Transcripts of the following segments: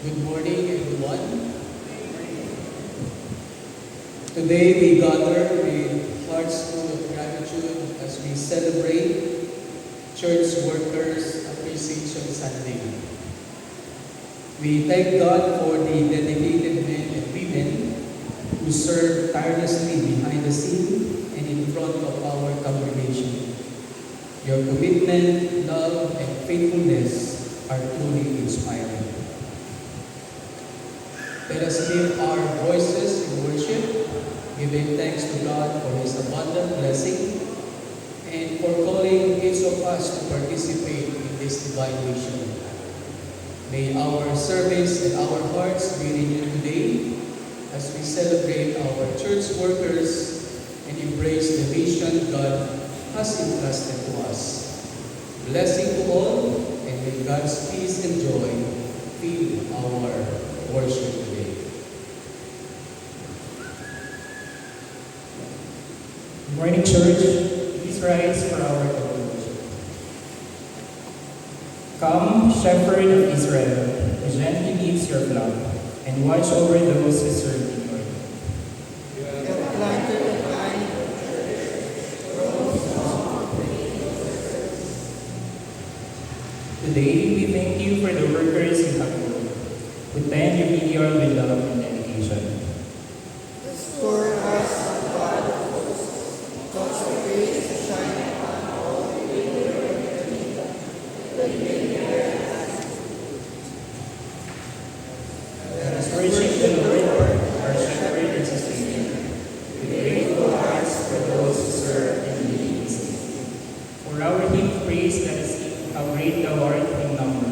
Good morning, everyone. Today we gather with hearts full of gratitude as we celebrate Church Workers Appreciation Sunday. We thank God for the dedicated men and women who serve tirelessly behind the scene and in front of our congregation. Your commitment, love, and faithfulness are truly inspiring. Let us lift our voices in worship, giving thanks to God for His abundant blessing and for calling each of us to participate in this divine mission. May our service and our hearts be renewed today as we celebrate our church workers and embrace the mission God has entrusted to us. Blessing to all, and may God's peace and joy fill our worship today. Good morning, church. Please rise for our devotion. Come, shepherd of Israel, who gently leads your flock, and watch over those who serve you, Lord. Today, we thank you for the workers you have called, who tend your vineyard with love and dedication. Restore us, O God of hosts, cause your face to shine upon all who labor in your kingdom, that we may bear Let us worship the Lord, our shepherd and sustainer, with grateful hearts for those who serve and lead us. For our hymn of praise, let us sing how great thou art in number.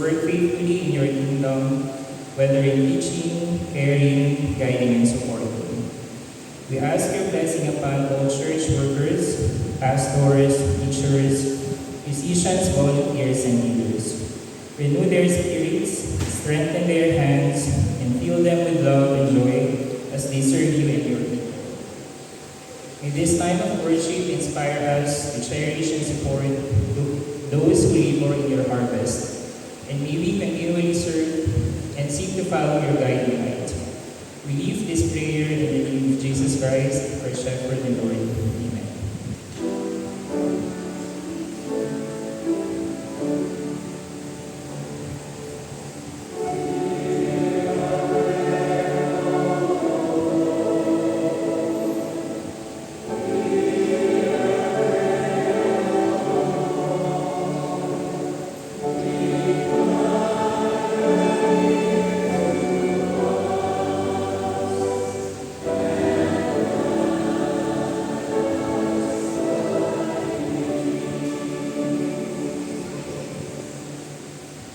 work faithfully in your kingdom, whether in teaching, caring, guiding, and supporting. We ask your blessing upon all church workers, pastors, teachers, musicians, volunteers, and leaders. Renew their spirits, strengthen their hands, and fill them with love and joy as they serve you and your people. May this time of worship inspire us to cherish and support those who labor in your harvest, and may we continually serve and seek to follow your guiding light. We leave this prayer in the name of Jesus Christ, our Shepherd and Lord. Amen.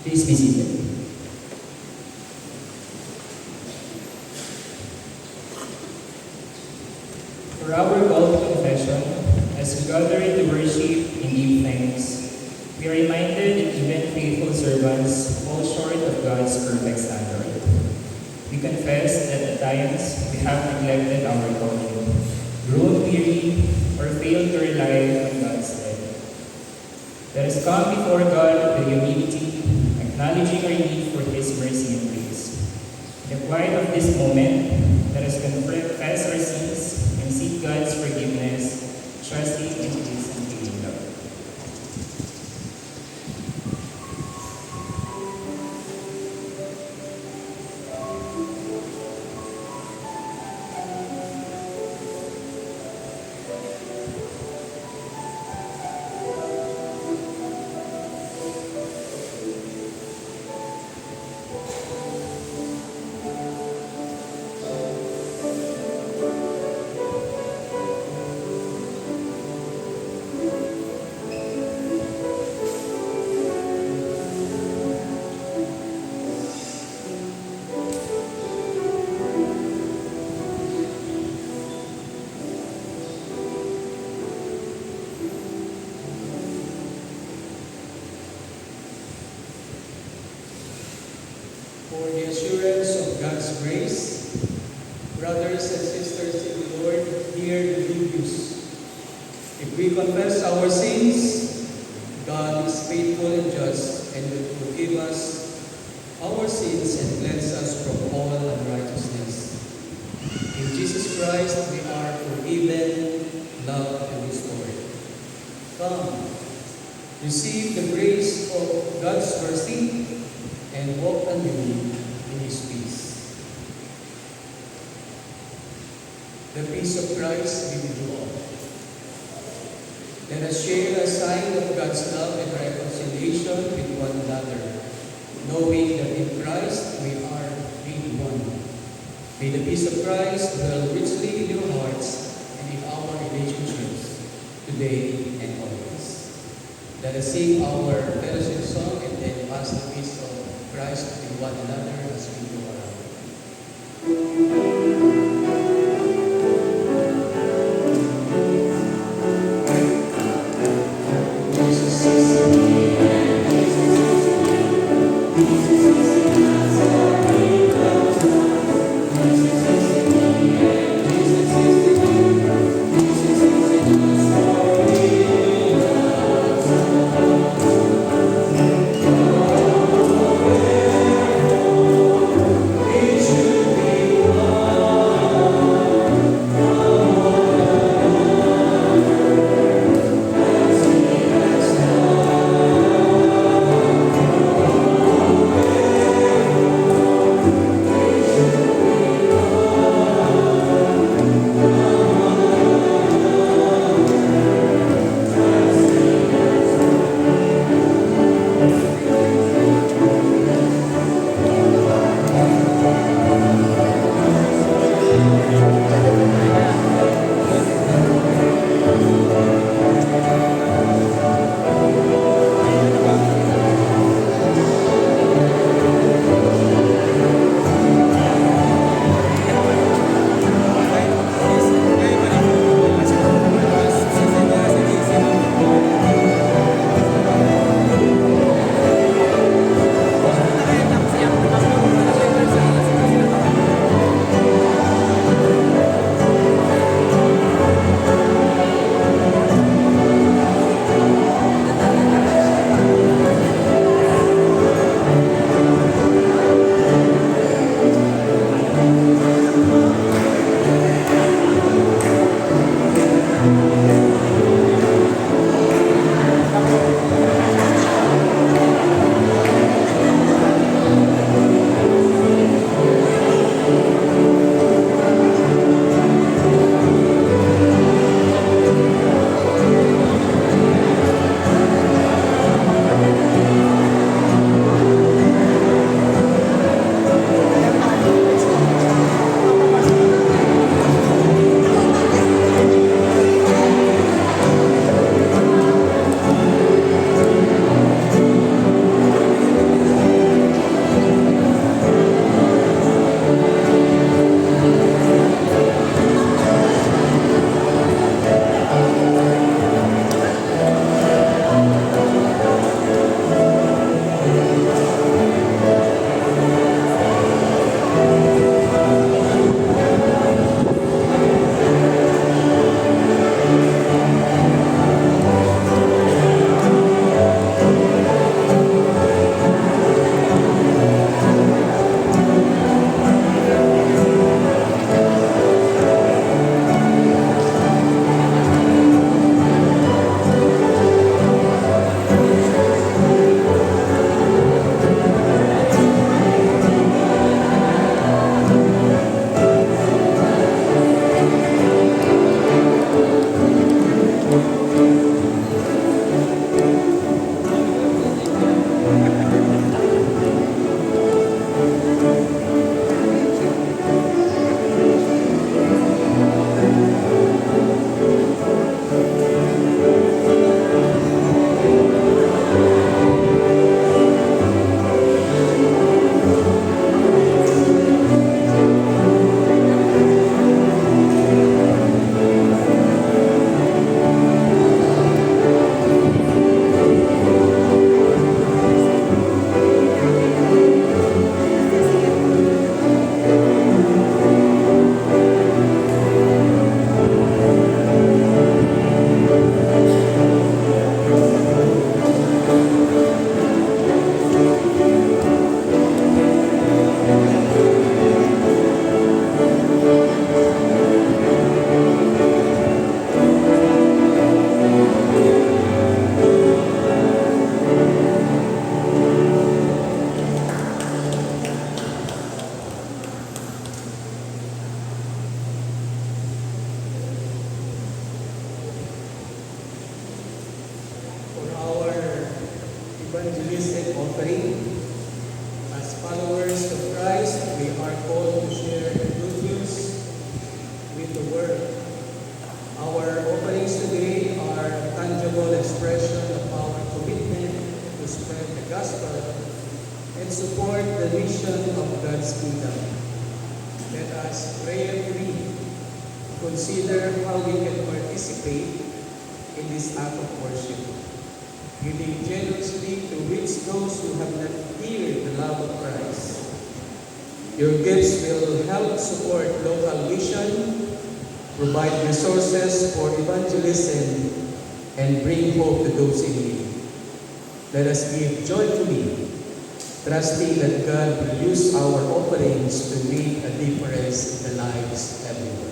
Please be seated. For our call to confession, as we gather to worship and give thanks, we are reminded that even faithful servants fall short of God's perfect standard. We confess that at times we have neglected our calling, grown weary, or failed to rely on God's help. Let us come before God with humility, acknowledging our need for His mercy and grace. In the quiet of this moment, let us confess our sins and seek God's forgiveness, trusting in His unfailing love. For the assurance of God's grace, brothers and sisters in the Lord, hear the good news. If we confess our sins, God is faithful and just and will forgive us our sins and cleanse us from all unrighteousness. In Jesus Christ, we are forgiven, loved, and restored. Come, receive the grace of God's mercy and walk anew in His peace. The peace of Christ be with you all. Let us share a sign of God's love and reconciliation with one another, knowing that in Christ we are made one. May the peace of Christ dwell richly in your hearts and in our relationships, today and always. Let us sing our fellowship song and then pass the peace of Christ with one another as we go around. Amen. blessed offering. As followers of Christ, we are called to share the good news with the world. Our offerings today are a tangible expression of our commitment to spread the gospel and support the mission of God's kingdom. Let us prayerfully consider how we can participate in this act of worship, giving generously to reach those who have not heard the love of Christ. Your gifts will help support local mission, provide resources for evangelism, and bring hope to those in need. Let us give joyfully, trusting that God will use our offerings to make a difference in the lives everywhere.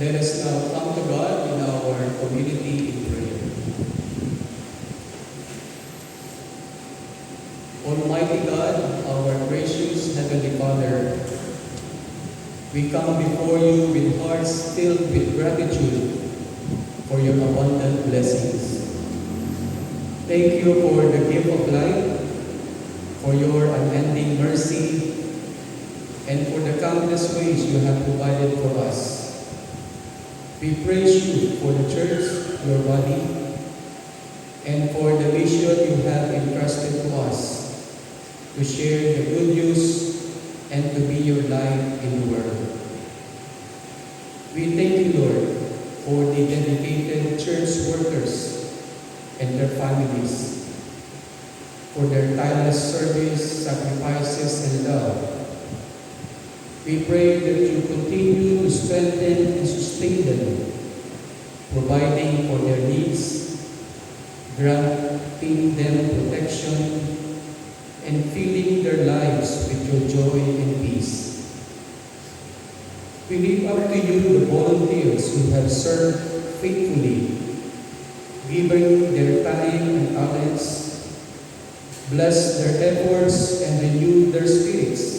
Let us now come to God in our community in prayer. Almighty God, our gracious Heavenly Father, we come before you with hearts filled with gratitude for your abundant blessings. Thank you for the gift of life, for your unending mercy, and for the countless ways you have provided for us. We praise you for the church, your body, and for the mission you have entrusted to us to share the good news and to be your light in the world. We thank you, Lord, for the dedicated church workers and their families, for their tireless service, sacrifices, and love. We pray that you continue to strengthen and sustain them, providing for their needs, granting them protection, and filling their lives with your joy and peace. We leave up to you the volunteers who have served faithfully, giving their time and talents, bless their efforts, and renew their spirits.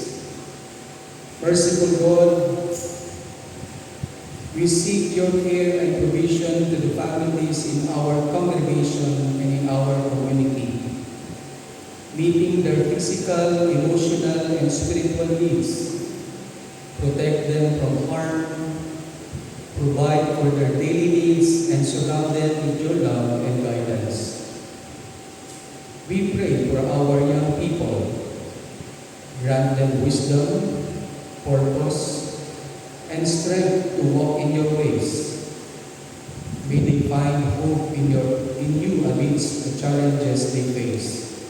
Merciful God, we seek your care and provision to the families in our congregation and in our community, meeting their physical, emotional, and spiritual needs. Protect them from harm, provide for their daily needs, and surround them with your love and guidance. We pray for our young people. Grant them wisdom, purpose, and strength to walk in your ways. May they find hope in you amidst the challenges they face.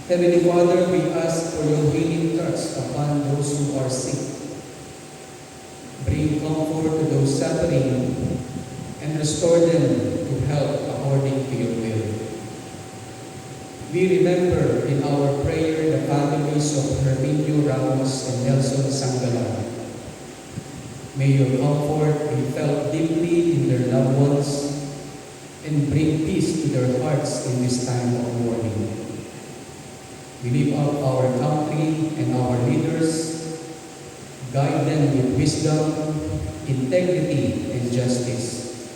Heavenly Father, we ask for your healing touch upon those who are sick. Bring comfort to those suffering and restore them to health according to your will. We remember in our prayer the families of Herminio Ramos and Nelson Sangala. May your comfort be felt deeply in their loved ones and bring peace to their hearts in this time of mourning. We lift up our country and our leaders, guide them with wisdom, integrity, and justice.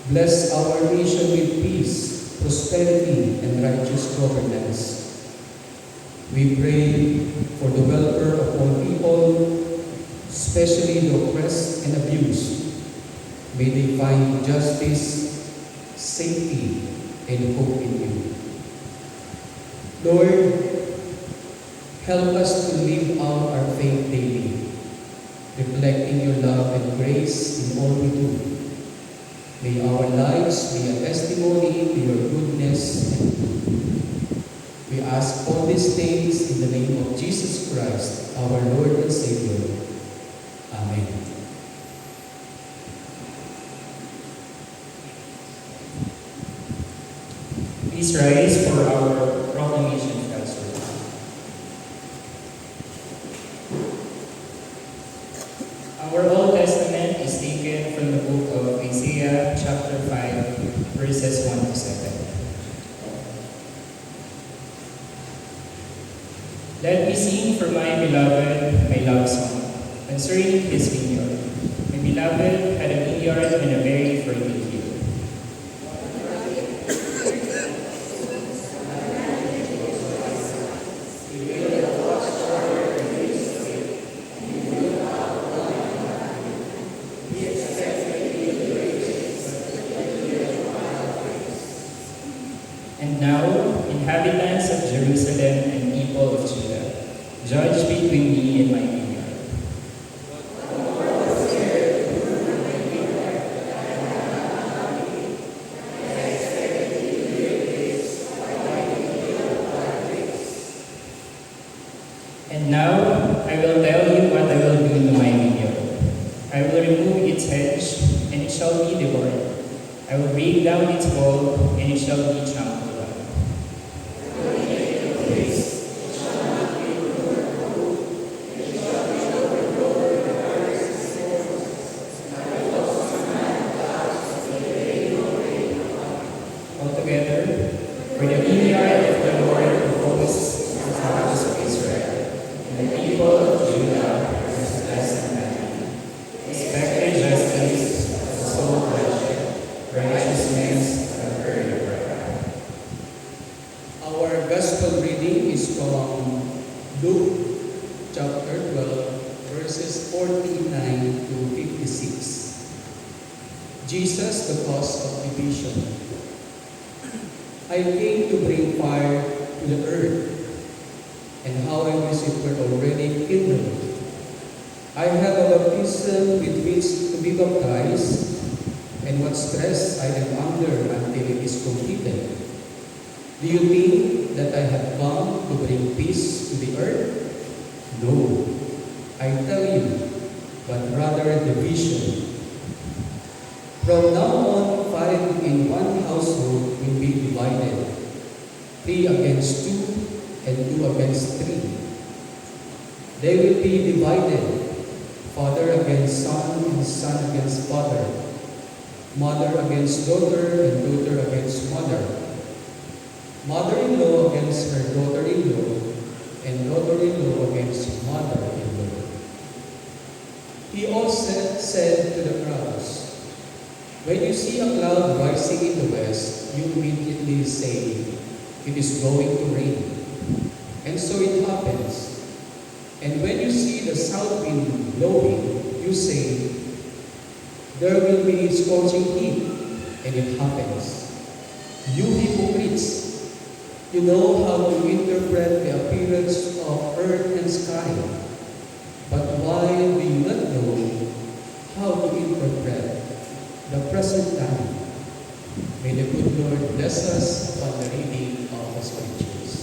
Bless our nation with peace, prosperity, and righteous governance. We pray for the welfare of all people, especially the oppressed and abused, May they find justice, safety, and hope in you. Lord, help us to live out our faith daily, reflecting your love and grace in all we do. May our lives be a testimony to your goodness and good. We ask all these things in the name of Jesus Christ, our Lord and Savior. Amen. Please rise for our proclamation of God's word. Our Old Testament is taken from the book of Isaiah, chapter 5, verses 1 to 7. Let me sing for my beloved my love song concerning his vineyard. My beloved had a vineyard and a very fertile field. And now, inhabitants of Jerusalem and people of Judah, judge between me and my vineyard. And now, I will tell you what I will do to my vineyard. I will remove its hedge, and it shall be devoured. I will break down its wall, and it shall be trampled down. Altogether, for the vineyard of the Lord of hosts is the house of Israel, and the people of Judah is blessed and happy. Expected justice, the soul blessed, righteousness, and heard your prayer. Our gospel reading is from Luke chapter 12, verses 49 to 56. Jesus, the cause of division. I came to bring fire to the earth, and how I wish it were already kindled. I have a baptism with which to be baptized, and what stress I am under until it is completed. Do you think that I have come to bring peace to the earth? No, I tell you, but rather division. From now on, 5 in one household will be divided, 3 against 2 and 2 against 3. They will be divided, father against son and son against father, mother against daughter and daughter against mother, mother-in-law against her daughter-in-law, and daughter-in-law against mother-in-law. He also said to the crowds, when you see a cloud rising in the west, you immediately say, it is going to rain. And so it happens. And when you see the south wind blowing, you say, there will be scorching heat. And it happens. You hypocrites, you know how to interpret the appearance of earth and sky. But why do you not know how to interpret the present time? May the good Lord bless us upon the reading of the Scriptures.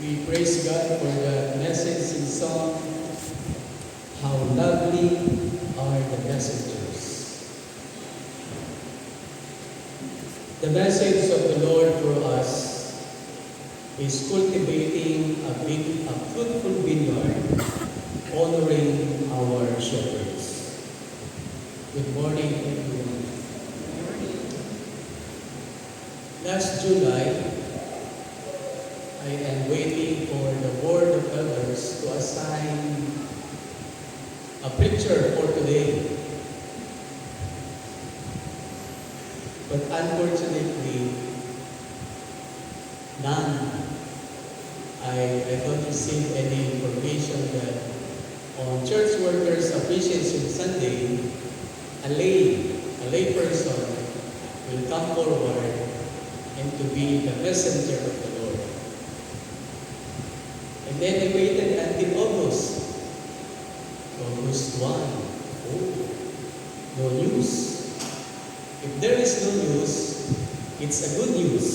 We praise God for the message in song, How Lovely Are the Messengers. The message of the Lord for us is cultivating a fruitful vineyard, honoring our shepherds. Good morning, everyone. Last July, I am waiting for the Board of Elders to assign a preacher for today. But unfortunately, none. I don't receive any information that on Church Workers Appreciation Sunday, a lay person will come forward and to be the messenger of the Lord. And then I waited until August 1. Oh, no news. If there is no news, it's a good news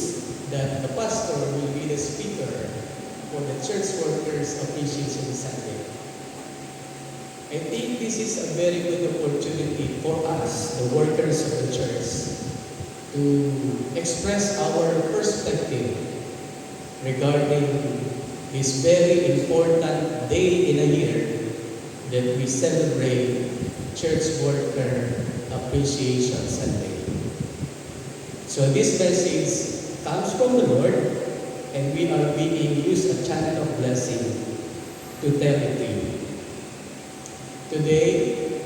that the pastor will be the speaker for the Church Workers Appreciation Sunday. I think this is a very good opportunity for us, the workers of the church, to express our perspective regarding this very important day in a year that we celebrate Church Worker Appreciation Sunday. So this message comes from the Lord, and we are being used a channel of blessing to tell it to you. Today,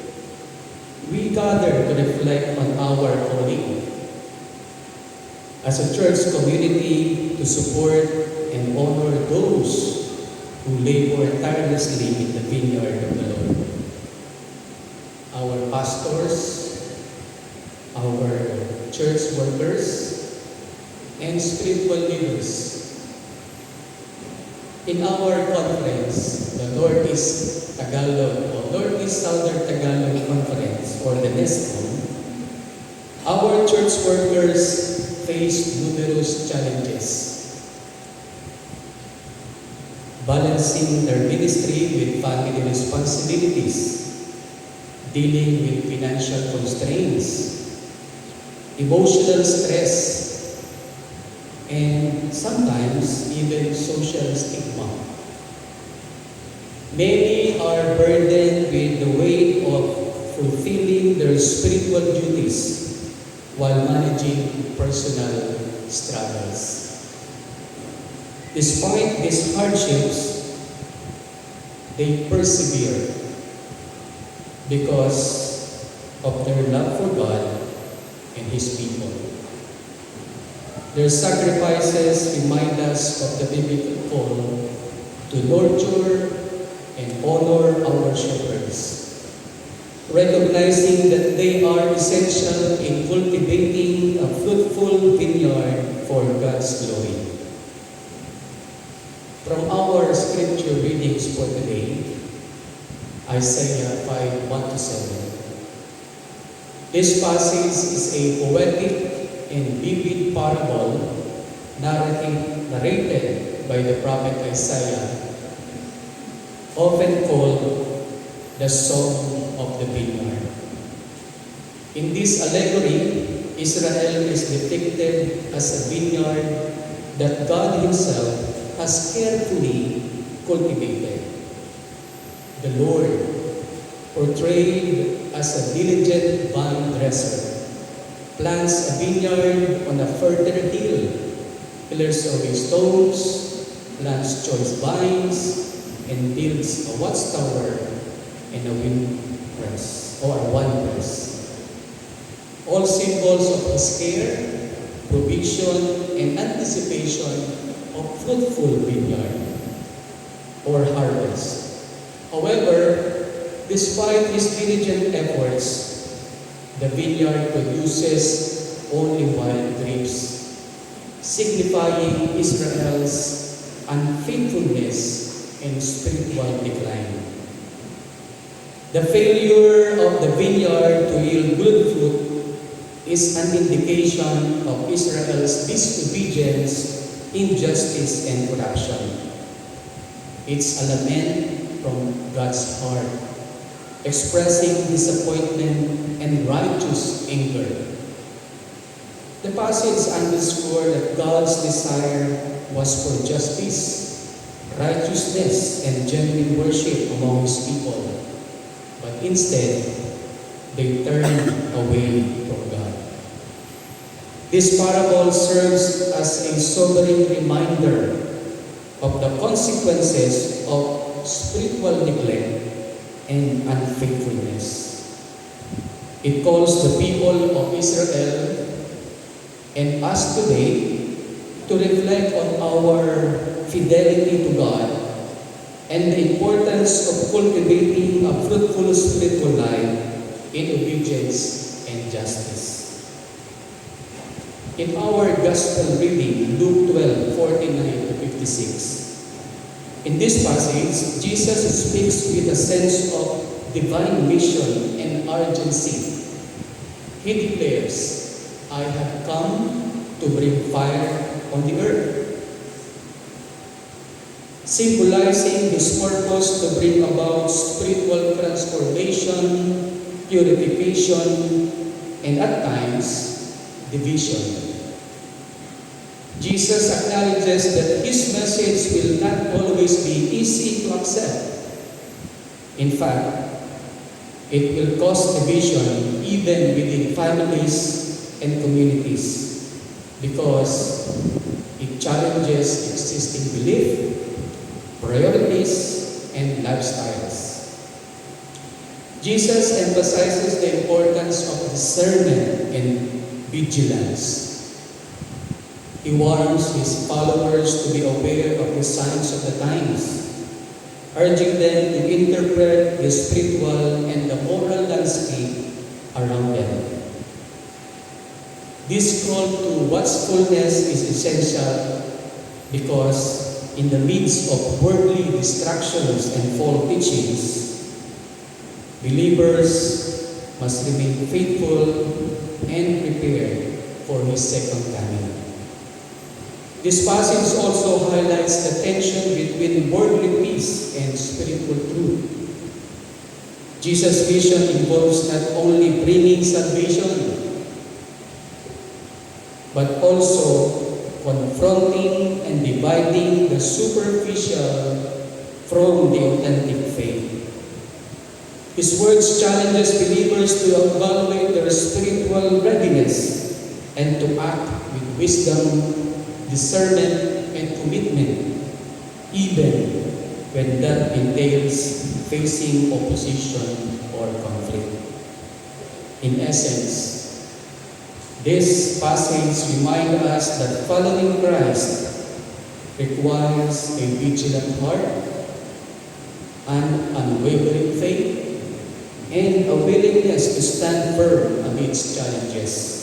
we gather to reflect on our calling as a church community to support and honor those who labor tirelessly in the vineyard of the Lord. Our pastors, our church workers, and spiritual leaders. In our conference, the Northeast Tagalog or Northeast Southern Tagalog Conference, or the NESCON, our church workers face numerous challenges. Balancing their ministry with family responsibilities, dealing with financial constraints, emotional stress, and sometimes even social stigma. Many are burdened with the weight of fulfilling their spiritual duties while managing personal struggles. Despite these hardships, they persevere because of their love for God and His people. Their sacrifices remind us of the biblical call to nurture and honor our shepherds, recognizing that they are essential in cultivating a fruitful vineyard for God's glory. From our scripture readings for today, Isaiah 5:1-7. This passage is a poetic and vivid parable narrated by the prophet Isaiah, often called the Song of the Vineyard. In this allegory, Israel is depicted as a vineyard that God Himself has carefully cultivated. The Lord, portrayed as a diligent vine dresser, plants a vineyard on a fertile hill, pillars of stones, plants choice vines, and builds a watchtower and a winepress or a winepress. All symbols of His care, provision, and anticipation of fruitful vineyard or harvest. However, despite His diligent efforts, the vineyard produces only wild grapes, signifying Israel's unfaithfulness and spiritual decline. The failure of the vineyard to yield good fruit is an indication of Israel's disobedience, injustice, and corruption. It's a lament from God's heart, expressing disappointment and righteous anger. The passage underscores that God's desire was for justice, righteousness, and genuine worship among His people. But instead, they turned away from God. This parable serves as a sobering reminder of the consequences of spiritual neglect and unfaithfulness. It calls the people of Israel and us today to reflect on our fidelity to God and the importance of cultivating a fruitful spiritual life in obedience and justice. In our Gospel reading, Luke 12:49 to 56, in this passage, Jesus speaks with a sense of divine mission and urgency. He declares, "I have come to bring fire on the earth," symbolizing His purpose to bring about spiritual transformation, purification, and at times, division. Jesus acknowledges that His message will not always be easy to accept. In fact, it will cause division even within families and communities because it challenges existing belief, priorities, and lifestyles. Jesus emphasizes the importance of discernment and vigilance. He warns His followers to be aware of the signs of the times, urging them to interpret the spiritual and the moral landscape around them. This call to watchfulness is essential because in the midst of worldly distractions and false teachings, believers must remain faithful and prepared for His second coming. This passage also highlights the tension between worldly peace and spiritual truth. Jesus' vision involves not only bringing salvation, but also confronting and dividing the superficial from the authentic faith. His words challenges believers to evaluate their spiritual readiness and to act with wisdom, discernment, and commitment, even when that entails facing opposition or conflict. In essence, this passage reminds us that following Christ requires a vigilant heart, an unwavering faith, and a willingness to stand firm amidst challenges.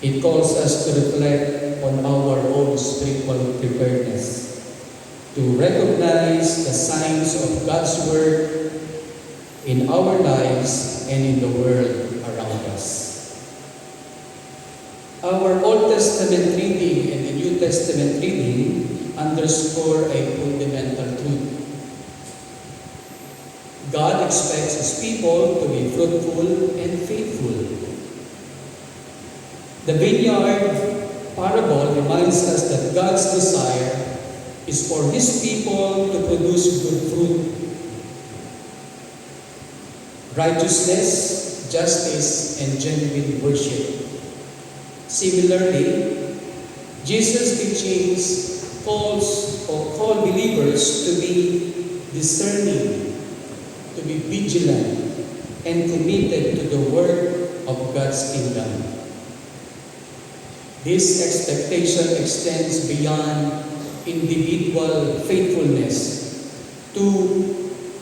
It calls us to reflect on our own spiritual preparedness, to recognize the signs of God's Word in our lives and in the world around us. Our Old Testament reading and the New Testament reading underscore a fundamental truth. God expects His people to be fruitful and faithful. The vineyard parable reminds us that God's desire is for His people to produce good fruit, righteousness, justice, and genuine worship. Similarly, Jesus' teachings call believers to be discerning, to be vigilant, and committed to the work of God's kingdom. This expectation extends beyond individual faithfulness to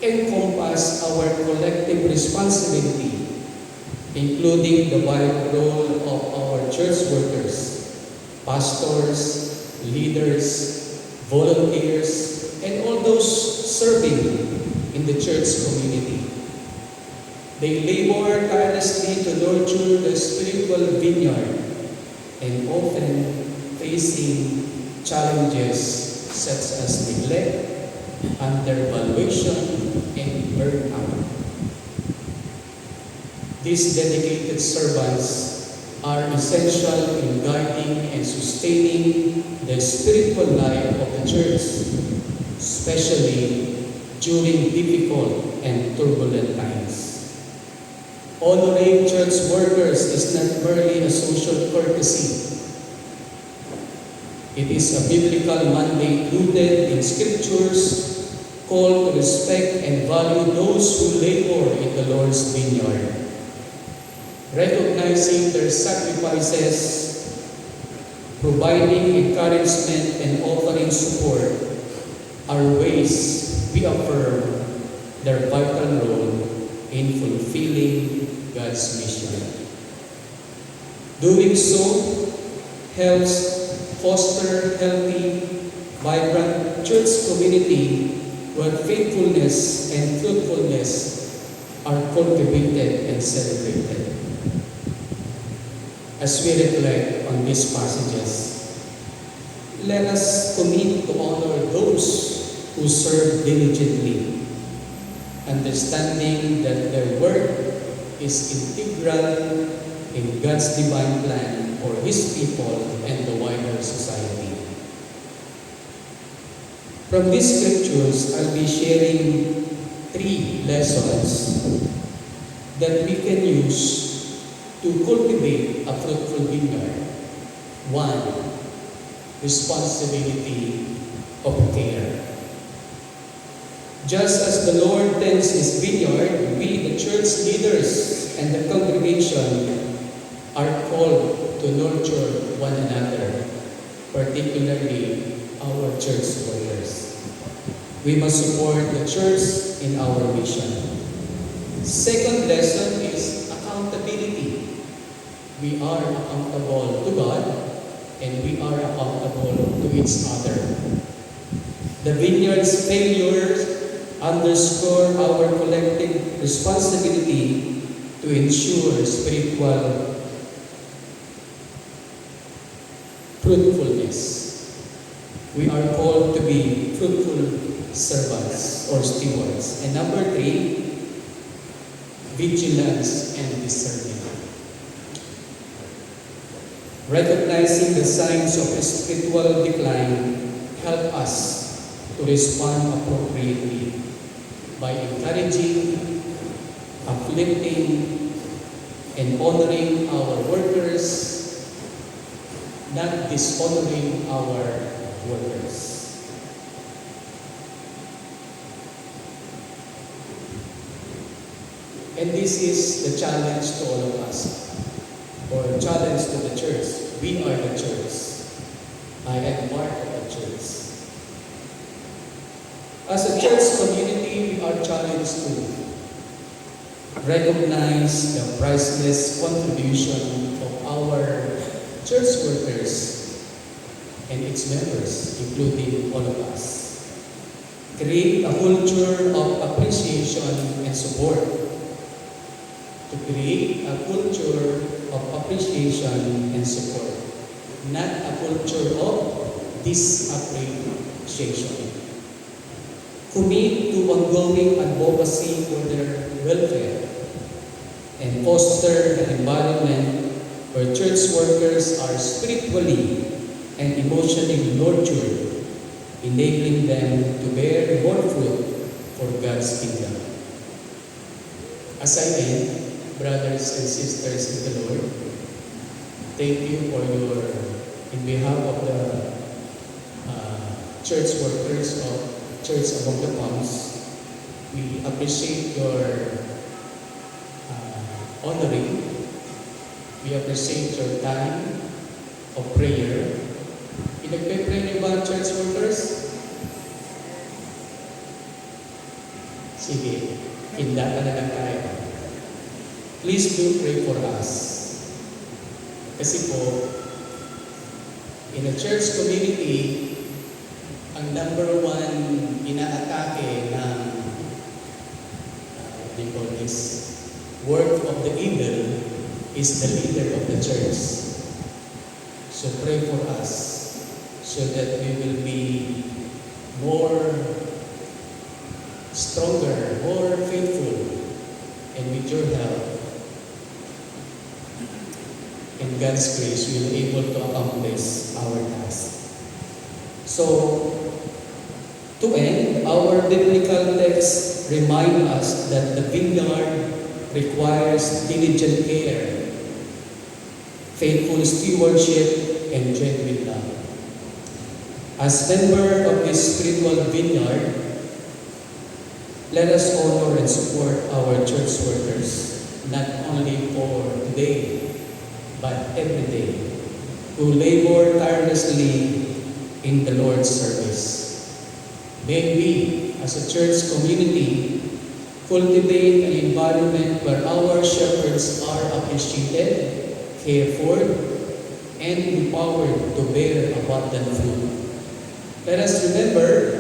encompass our collective responsibility, including the vital role of our church workers, pastors, leaders, volunteers, and all those serving in the church community. They labor tirelessly to nurture the spiritual vineyard and often facing challenges such as neglect, undervaluation, and burnout. These dedicated servants are essential in guiding and sustaining the spiritual life of the church, especially during difficult and turbulent times. Honoring church workers is not merely a social courtesy. It is a biblical mandate rooted in scriptures, called to respect and value those who labor in the Lord's vineyard. Recognizing their sacrifices, providing encouragement, and offering support are ways we affirm their vital role in fulfilling God's mission. Doing so helps foster healthy, vibrant church community where faithfulness and fruitfulness are cultivated and celebrated. As we reflect on these passages, let us commit to honor those who serve diligently, understanding that their work is integral in God's divine plan for His people and the wider society. From these scriptures, I'll be sharing 3 lessons that we can use to cultivate a fruitful vineyard. 1, responsibility of care. Just as the Lord tends His vineyard, we, the church leaders and the congregation, are called to nurture one another, particularly our church workers. We must support the church in our mission. Second lesson is accountability. We are accountable to God and we are accountable to each other. The vineyard's failures underscore our collective responsibility to ensure spiritual fruitfulness. We are called to be fruitful servants or stewards. And number 3, vigilance and discernment. Recognizing the signs of spiritual decline help us to respond appropriately by encouraging, uplifting, and honoring our workers, not dishonoring our workers. And this is the challenge to all of us, or a challenge to the church. We are the church. I am part of the church. As a church community, we are challenged to recognize the priceless contribution of our church workers and its members, including all of us. Create a culture of appreciation and support. To create a culture of appreciation and support, not a culture of disappreciation. Commit to ongoing advocacy for their welfare and foster an environment where church workers are spiritually and emotionally nurtured, enabling them to bear more fruit for God's kingdom. As I end, brothers and sisters in the Lord, thank you for in behalf of the church workers of Church Among the Palms, we appreciate your honoring. We appreciate your time of prayer. Pinagpe-pray niyo ba, church workers? Sige, hinda ka na lang tayo. Please do pray for us. Kasi po, in a church community, ang number 1 inaatake ng this work of the evil is the leader of the church. So pray for us so that we will be more stronger, more faithful, and with your help and God's grace, we will be able to accomplish our task. So, to end, our biblical text remind us that the vineyard requires diligent care, faithful stewardship, and genuine love. As member of this spiritual vineyard, let us honor and support our church workers, not only for today, but every day, who labor tirelessly in the Lord's service. May we, as a church community, cultivate an environment where our shepherds are appreciated, cared for, and empowered to bear abundant fruit. Let us remember,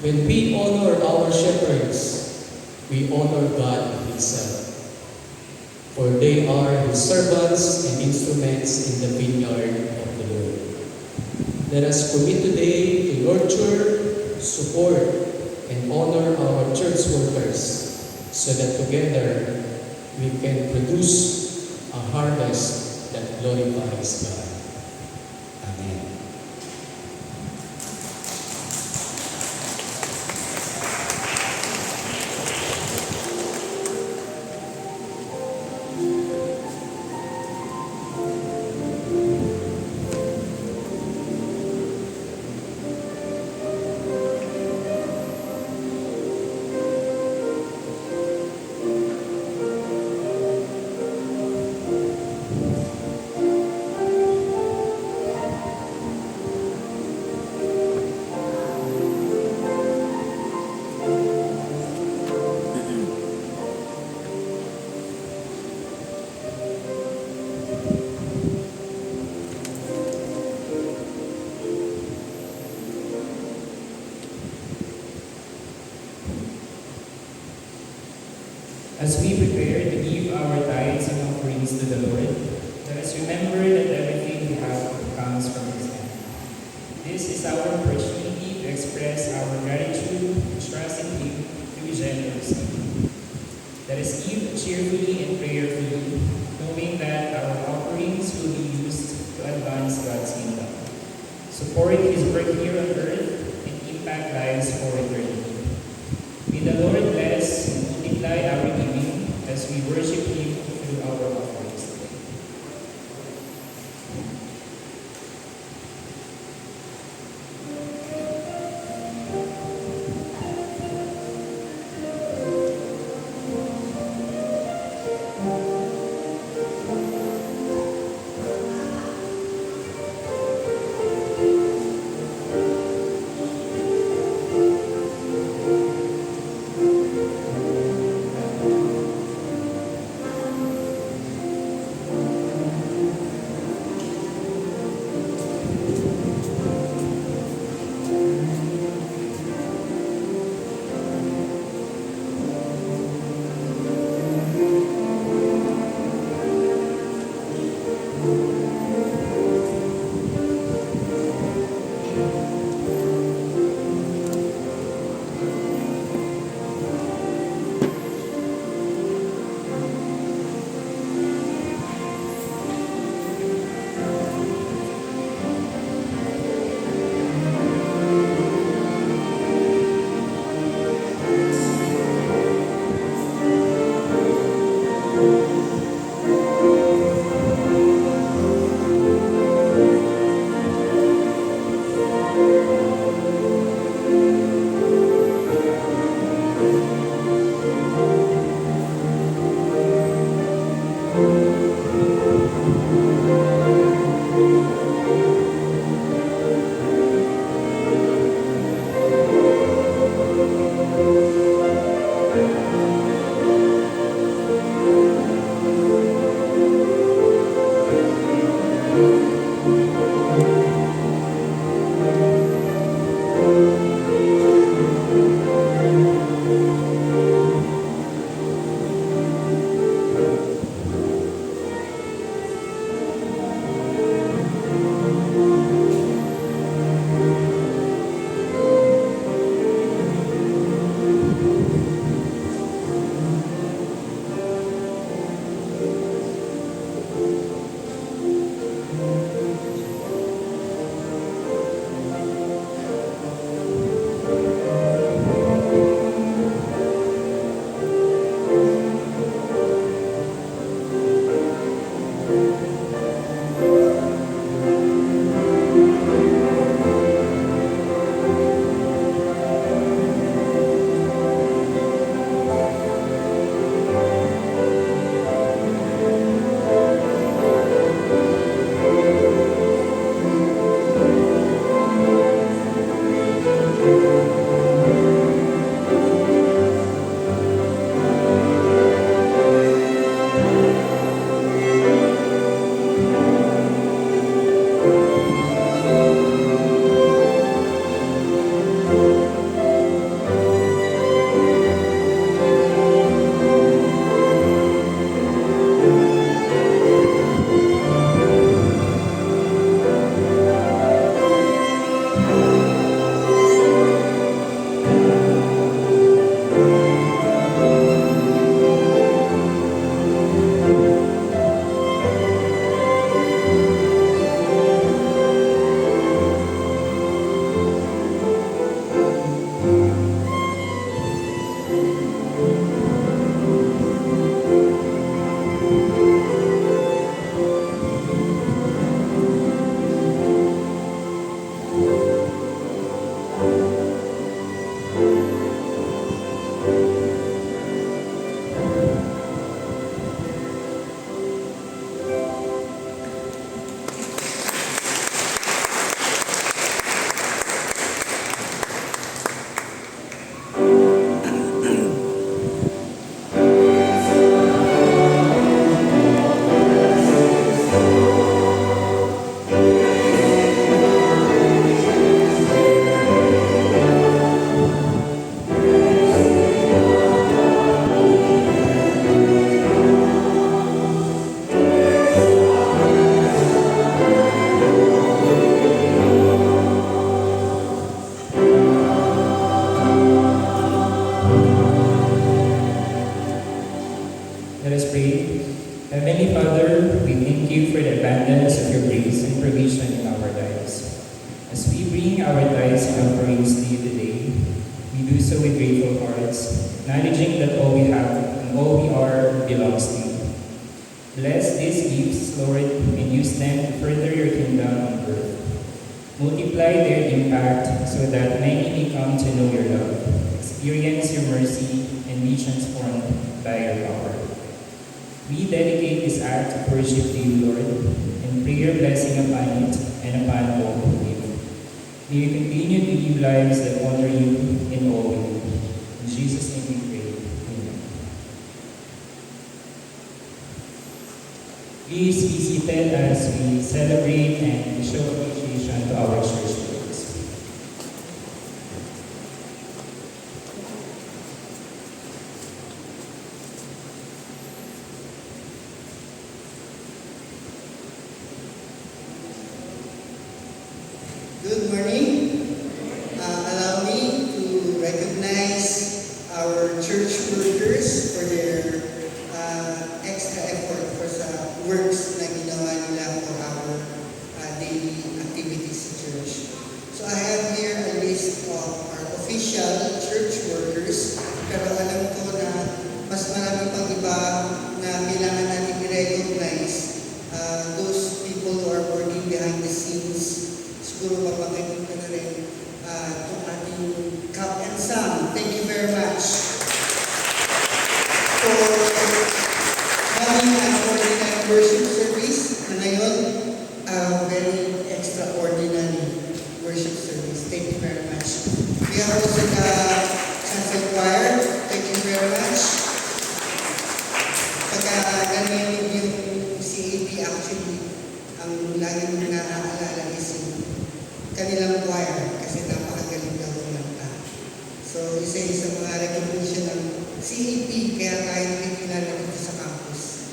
when we honor our shepherds, we honor God Himself. For they are His servants and instruments in the vineyard of the Lord. Let us commit today to nurture, support, and honor our church workers so that together we can produce a harvest that glorifies God. Amen. As we prepare to give our tithes and offerings to the Lord, let us remember that everything we have comes from His hand. This is our opportunity to express our gratitude and trust in Him through generosity. Let us give cheerfully and prayerfully, knowing that our offerings will be used to advance God's kingdom, support His work here on earth, and impact lives for eternity. May the Lord bless and multiply our giving as we worship Him through our offerings today. tithes and offerings to you today, we do so with grateful hearts, acknowledging that all we have and all we are belongs to you. Bless these gifts, Lord, and use them to further your kingdom on earth. Multiply their impact so that many may come to know your love, experience your mercy, and be transformed by your power. We dedicate this act of worship to you, Lord, and pray your blessing upon it and upon all who live. May we continue to live lives that honor you in all we do. In Jesus' name we pray. Amen. Please be seated as we celebrate and show appreciation to our church leaders. Good morning. Allow me to recognize our church workers for their extra effort for sa works na ginawa nila for our daily activities sa church. So I have here a list of our official church workers, pero alam ko na mas marami pang iba na kailangan natin i-recognize. Those people who are working behind the scenes. Siguro mapakita na rin itong ating Cap and Sam. Thank you very much for having an ordinary worship service na ngayon, very extraordinary worship service. Thank you very much. We have also the Chancel Choir. Thank you very much. Pagka ganyan yung CAP actually, ang laging naaalala is yung kanilang choir kasi napakagaling daw kumanta. So, isa sa mga recognition ng CAP kaya tayo nakikilala dito sa campus.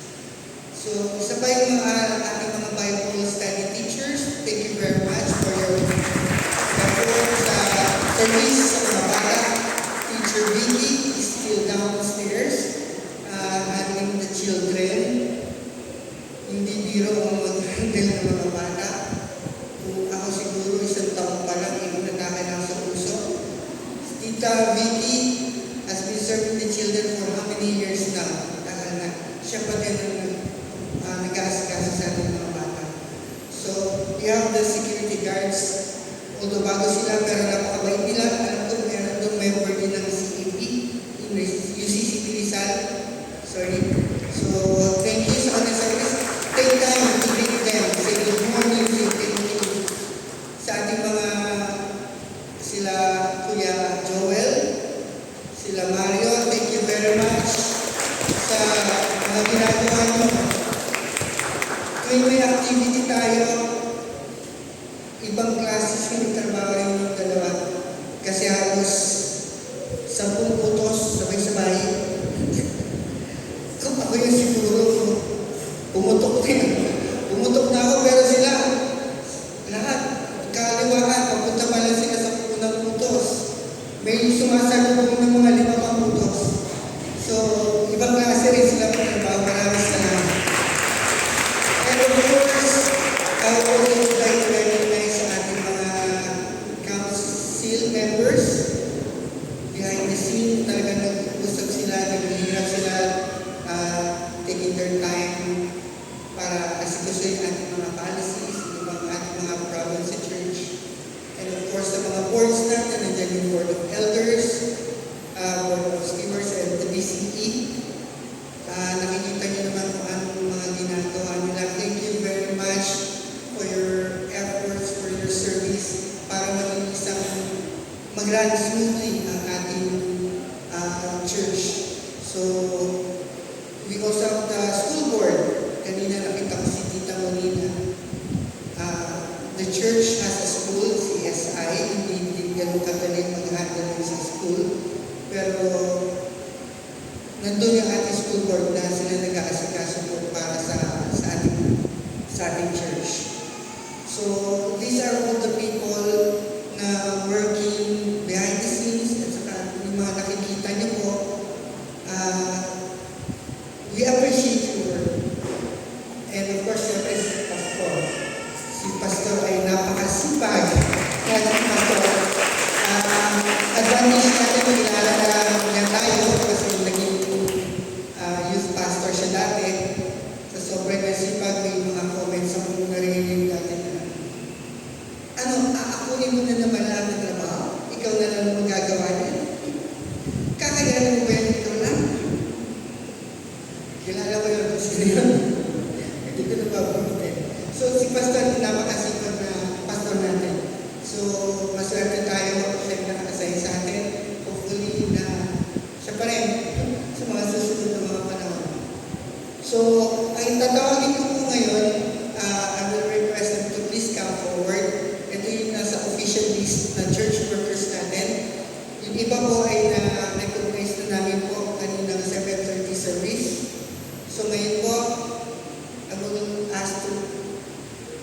So, isa pa yung ating mga Bible study teachers. Thank you very much for your effort sa service sa mga bata. Teacher Vicky is still downstairs handling the children. Hindi biro ang mag-handle ng mga bata. Kung ako siguro isang taon pa lang, imunatakan lang sa puso. Tita Vicky has been serving the children for how many years now? Tagal na. Siya pa din ang nag-aasikaso sa ating mga bata. So, we have the security guards. Although bago sila, pero napakabait nila. Alam ko, meron doon member din ng CAP, yung UCCP Rizal. Sorry. So, thank you sa kanila service. Take time to greet them. Say good morning, say thank you. Sa ating mga sila Kuya Joel, sila Mario, thank you very much sa mga ginagawa nyo. Tuwing may activity tayo, ibang classes yung trabaho yung dalawa. Kasi halos 10 putos sabay-sabay. Kung ako yung siguro, pumutok na ako, pero sila, lahat, kaliwaan, papunta pa lang sila sa unang putos. May sumasagot ng mga 5 pang putos. So, ibang klase rin sila pagkabaw. Maraming salamat. And of course, I would also like to recognize ating mga council members. Behind the scene, talaga nag-usap sila, naghihirap sila, taking their time para asikusin ating mga policies, ibang ating mga programs sa church. And of course, sa mga boards natin, nandiyan yung Board of Elders, Board of Stewards, and the BCE. Nakikita niyo naman kung anong mga ginagawa nila. Thank you very much for your efforts, for your service, para maging isang mag-run smoothly ang ating church. So, we also have the school board. Kanina nakita ko si Tita Molina. The church has a school, CSI. Hindi ganun kagaling mag-handle sa school. Pero, nandun yung ating school board na sila nag-aasikaso po para sa ating church. So, these are all the people na working behind the scenes at saka yung mga nakikita niyo po. We appreciate your work. And of course, siyempre si Pastor. Si Pastor ay napakasipag. Kaya si Pastor,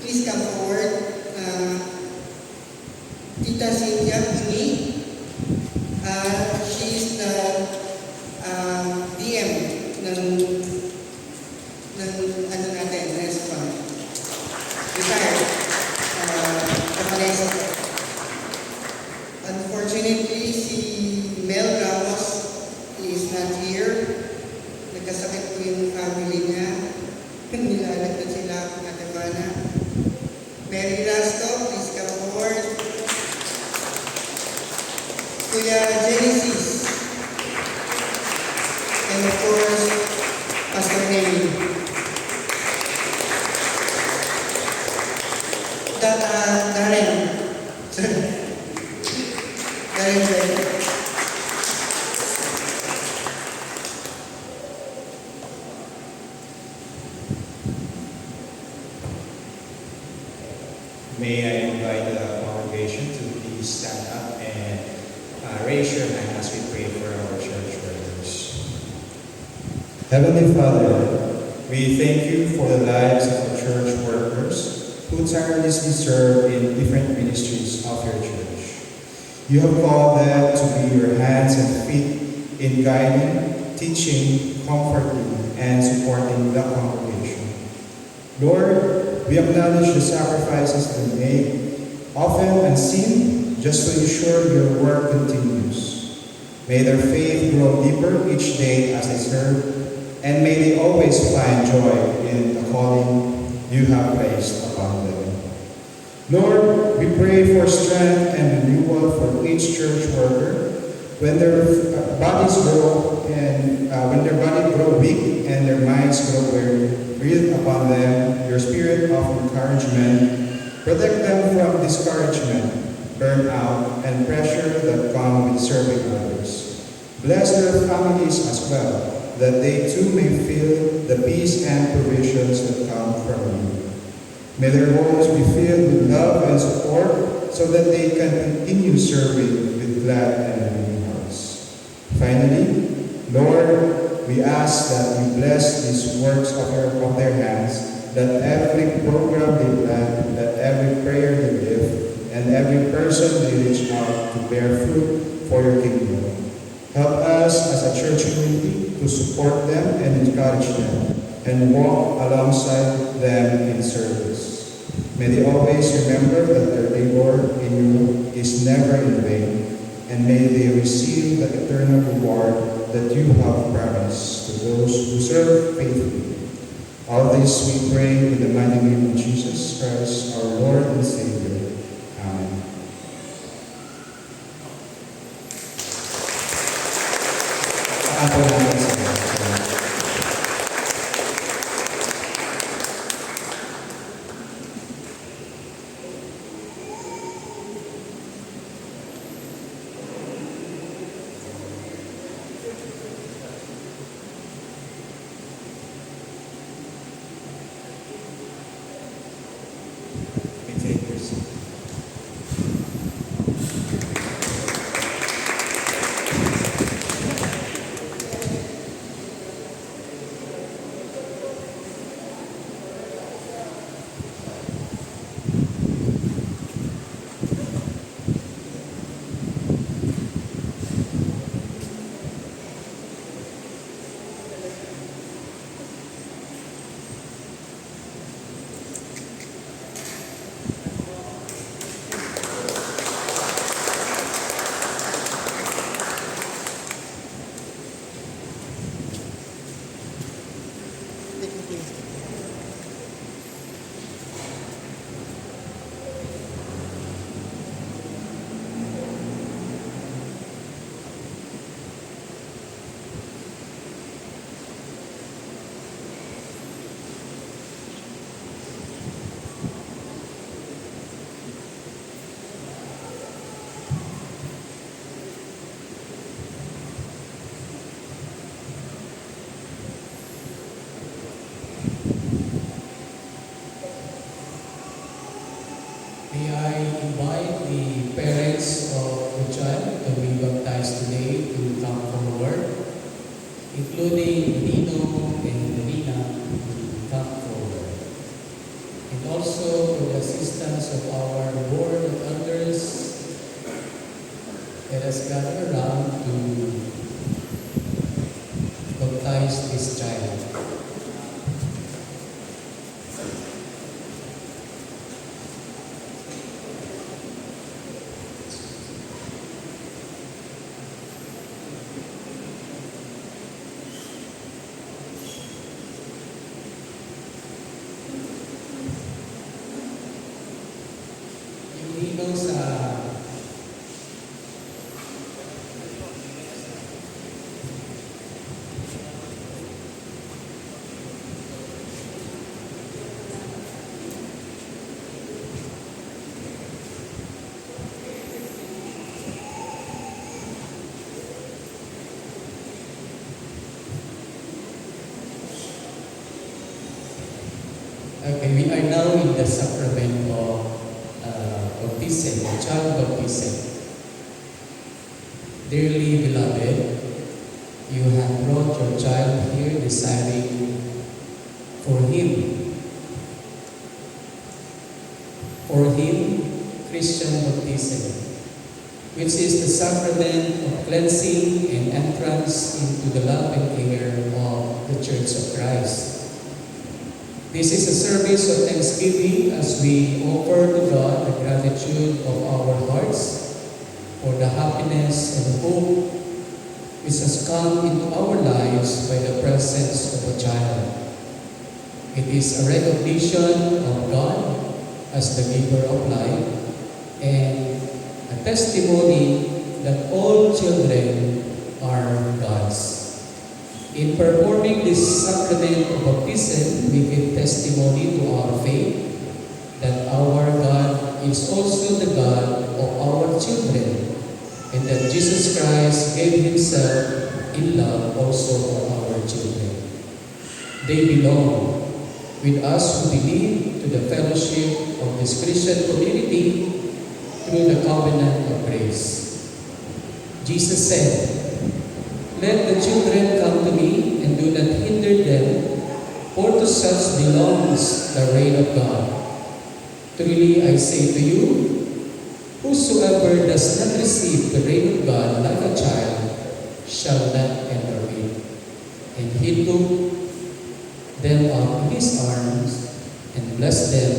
please come forward. Tita Cynthia Pini, she is the DM ng ano natin, restaurant. Retired. Kamalesa. Unfortunately, si Mel Ramos is not here. Nagkasakit po yung family niya. Nilalagyan sila ng Atebana. Mary Rasto, please come forward. Kuya Genesis. And of course, Pastor Nemi. Darren. Darren Ray. May I invite the congregation to please stand up and raise your hand as we pray for our church workers. Heavenly Father, we thank you for the lives of the church workers who tirelessly serve in different ministries of your church. You have called them to be your hands and feet in guiding, teaching, comforting, and supporting the congregation. Lord, we acknowledge the sacrifices they make, often unseen, just to ensure your work continues. May their faith grow deeper each day as they serve, and may they always find joy in the calling you have placed upon them. Lord, we pray for strength and renewal for each church worker when their bodies grow and when their body grow weak and their minds grow weary. Breathe upon them your spirit of encouragement. Protect them from discouragement, burnout, and pressure that come with serving others. Bless their families as well, that they too may feel the peace and provisions that come from you. May their homes be filled with love and support so that they can continue serving with glad and willing hearts. Finally, Lord, we ask that you bless these works of their hands, that every program they plan, that every prayer they live, and every person they reach out to bear fruit for your kingdom. Help us as a church community to support them and encourage them, and walk alongside them in service. May they always remember that their labor in you is never in vain, and may they receive the eternal reward that you have promised to those who serve faithfully. All this we pray in the mighty name of Jesus Christ, our Lord and Savior. Amen. Apo natin sa Diyos. We take your seat. Take it, please. May I invite the parents of the child to be baptized today to come forward, including Nino and Nina to come forward. And also for the assistance of our board of elders. Let us gather around to baptize this child. Yung ninong sa Okay, we are now in the sacrament of baptism, child baptism. Dearly beloved, you have brought your child here desiring for him, Christian baptism, which is the sacrament of cleansing and entrance into the love and care of the Church of Christ. This is a service of thanksgiving as we offer to God the gratitude of our hearts for the happiness and hope which has come into our lives by the presence of a child. It is a recognition of God as the giver of life and a testimony that all children are God's. In performing this sacrament of baptism, we give testimony to our faith that our God is also the God of our children, and that Jesus Christ gave Himself in love also for our children. They belong with us who believe to the fellowship of this Christian community through the covenant of grace. Jesus said, "Let the children come to me and do not hinder them, for to such belongs the reign of God. Truly I say to you, whosoever does not receive the reign of God like a child shall not enter it." And He took them up in His arms and blessed them,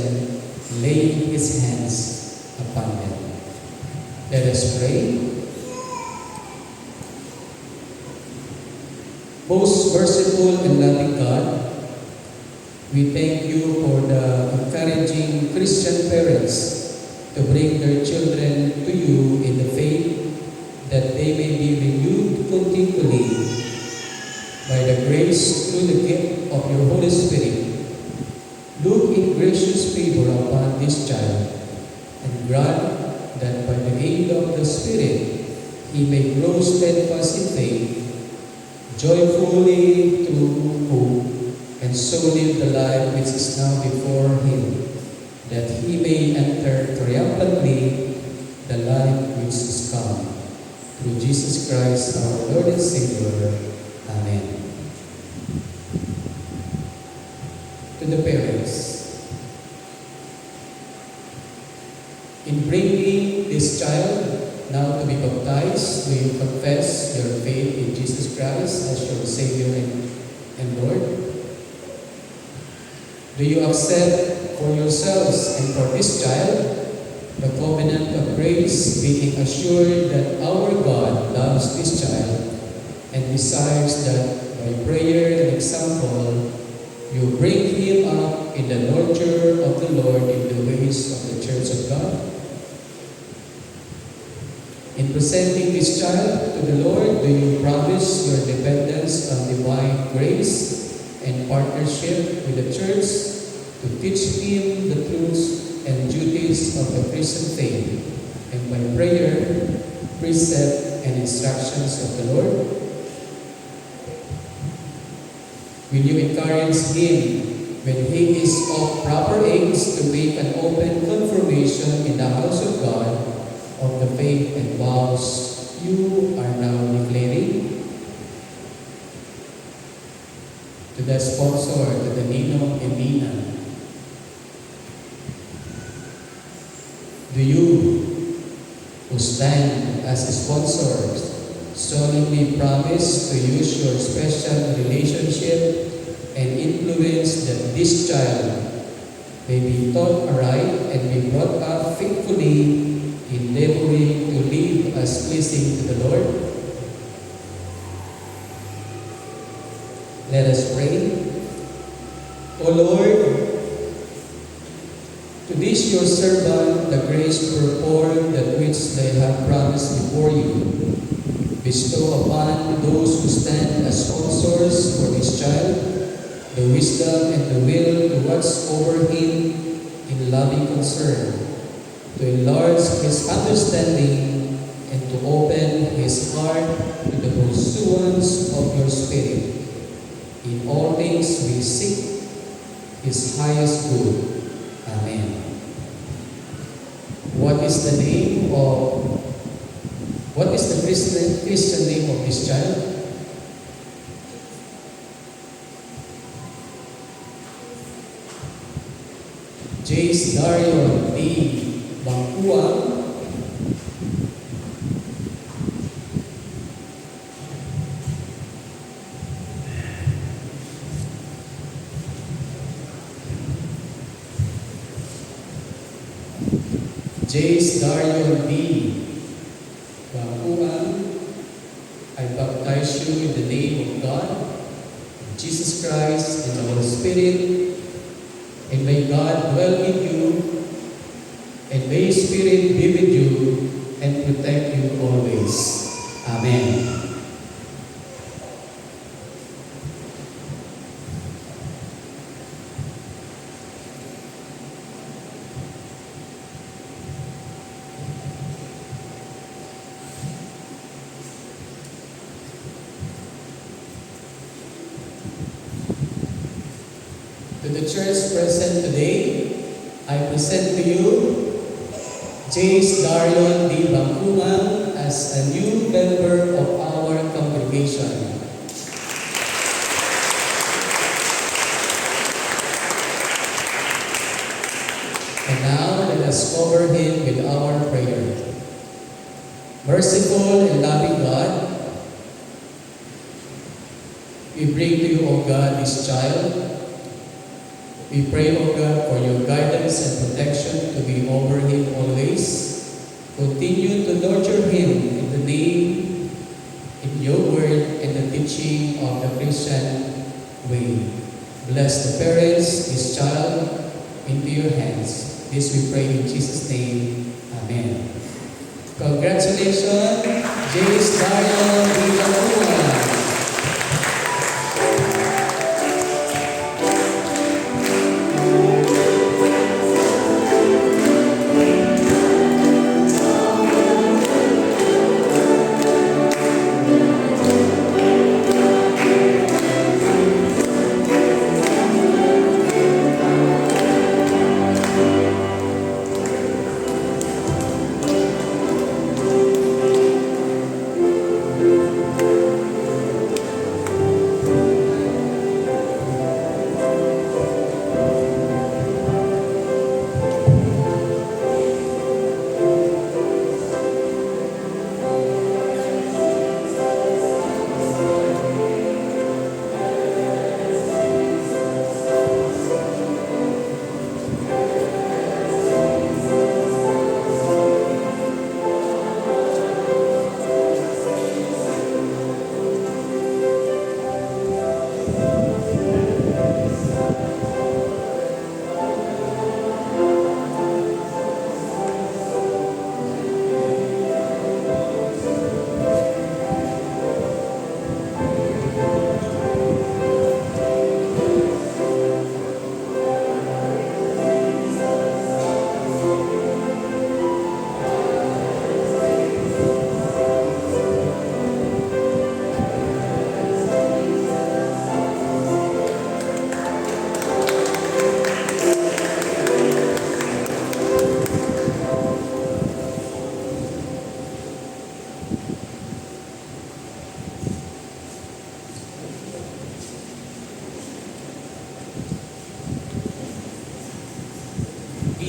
laying His hands upon them. Let us pray. Most merciful and loving God, we thank you for the encouraging Christian parents to bring their children to you in the faith that they may be renewed continually by the grace through the gift of your Holy Spirit. Look in gracious favor upon this child and grant that by the aid of the Spirit he may grow steadfast in faith, joyfully through hope, and so live the life which is now before him, that he may enter triumphantly the life which is come. Through Jesus Christ our Lord and Savior. Amen. To the parents, in bringing this child now to be baptized, do you confess your faith in Jesus Christ as your Savior and Lord? Do you accept for yourselves and for this child the covenant of grace, being assured that our God loves this child and desires that by prayer and example you bring him up in the nurture of the Lord in the ways of the Church of God? In presenting this child to the Lord, do you promise your dependence on divine grace and partnership with the Church to teach him the truths and duties of the Christian faith, and by prayer, precept, and instructions of the Lord? Will you encourage him when he is of proper age to make an open confirmation in the house of God of the faith and vows you are now declaring? To the sponsor, to the ninong and nina, Do you, who stand as sponsors, solemnly promise to use your special relationship and influence that this child may be taught aright and be brought up faithfully, endeavoring to live as pleasing to the Lord? Let us pray. O Lord, to this your servant the grace purport that which they have promised before you. Bestow upon those who stand as sponsors for this child the wisdom and the will to watch over him in loving concern, to enlarge his understanding and to open his heart to the pursuance of your Spirit. In all things we seek his highest good. Amen. What is the Christian name of this child? Jace Dario D. Bangkuang. Jace Dario D. Bangkuang, I baptize you in the name of God, Jesus Christ, and the Holy Spirit, and may God dwell in you, and may His Spirit be with you and protect you always. Amen. To the church present today, I present to you Jace Darion D. Bangkuang as a new member of our congregation. And now let us cover him with our prayer. Merciful and loving God, we bring to you, O God, this child. We pray, O God, for your guidance and protection to be over him always. Continue to nurture him in the name, in your word, and the teaching of the Christian way. Bless the parents, his child, into your hands. This we pray in Jesus' name. Amen. Congratulations, Jace Dario D. Bangkuang.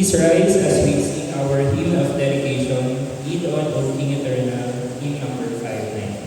Please rise as we sing our our hymn of dedication, Lead On, O King Eternal, hymn number 590.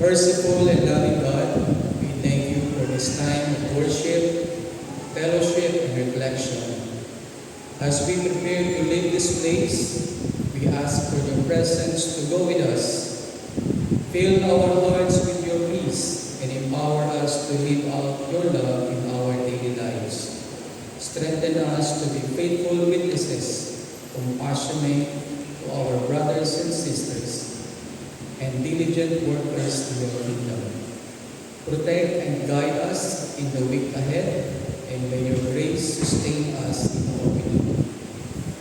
Merciful and loving God, we thank you for this time of worship, fellowship, and reflection. As we prepare to leave this place, we ask for your presence to go with us. Fill our hearts with your peace and empower us to live out your love in our daily lives. Strengthen us to be faithful witnesses, compassionate to our brothers and sisters, and diligent workers to your kingdom. Protect and guide us in the week ahead, and may your grace sustain us in our belief.